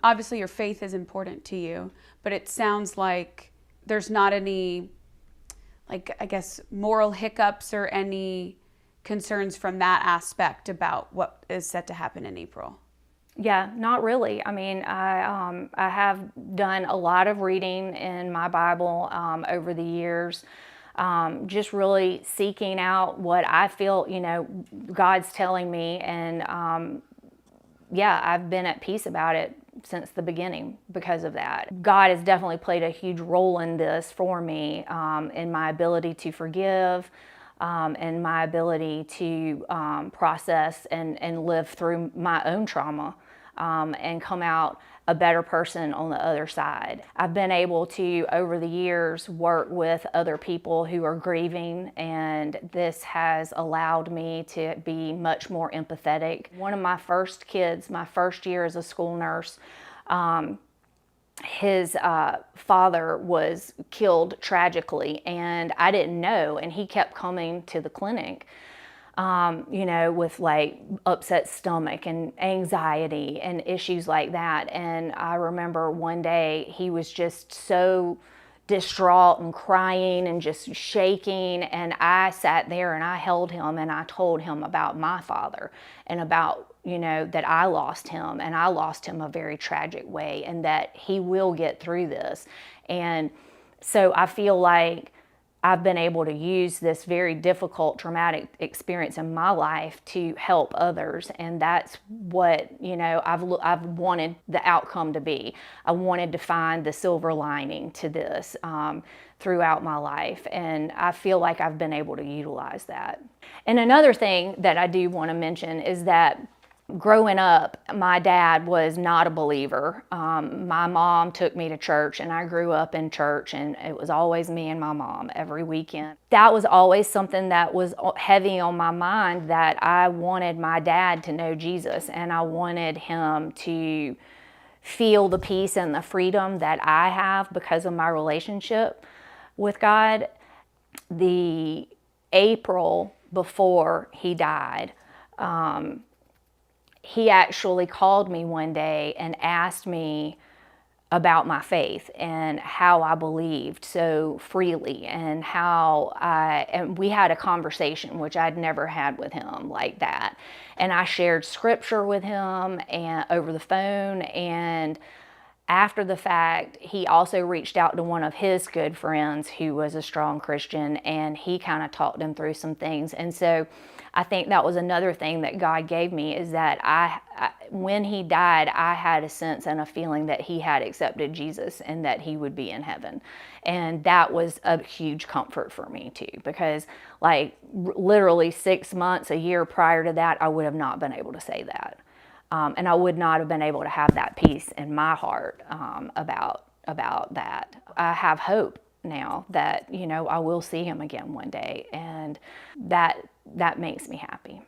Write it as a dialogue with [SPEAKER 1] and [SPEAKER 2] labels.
[SPEAKER 1] obviously your faith is important to you, but it sounds like there's not any, like, I guess, moral hiccups or any concerns from that aspect about what is set to happen in April.
[SPEAKER 2] Yeah, not really. I mean, I have done a lot of reading in my Bible over the years, just really seeking out what I feel, God's telling me. And yeah, I've been at peace about it since the beginning because of that. God has definitely played a huge role in this for me, in my ability to forgive, and my ability to process and live through my own trauma, and come out a better person on the other side. I've been able to, over the years, work with other people who are grieving, and this has allowed me to be much more empathetic. One of my first kids, my first year as a school nurse, his father was killed tragically, and I didn't know, and he kept coming to the clinic, with like upset stomach and anxiety and issues like that. And I remember one day he was just so distraught and crying and just shaking, and I sat there and I held him and I told him about my father and about, that I lost him, and I lost him a very tragic way, and that he will get through this. And so I feel like I've been able to use this very difficult, traumatic experience in my life to help others, and that's what I've wanted the outcome to be. I wanted to find the silver lining to this throughout my life, and I feel like I've been able to utilize that. And another thing that I do want to mention is that growing up, my dad was not a believer. My mom took me to church, and I grew up in church, and it was always me and my mom every weekend. That was always something that was heavy on my mind, that I wanted my dad to know Jesus, and I wanted him to feel the peace and the freedom that I have because of my relationship with God. The April before he died, he actually called me one day and asked me about my faith and how I believed so freely, and and we had a conversation which I'd never had with him like that. And I shared scripture with him and over the phone, and after the fact, he also reached out to one of his good friends who was a strong Christian, and he kind of talked him through some things. And so I think that was another thing that God gave me, is that when he died, I had a sense and a feeling that he had accepted Jesus and that he would be in heaven. And that was a huge comfort for me too, because like literally 6 months, a year prior to that, I would have not been able to say that. And I would not have been able to have that peace in my heart about that. I have hope now that, I will see him again one day, and that makes me happy.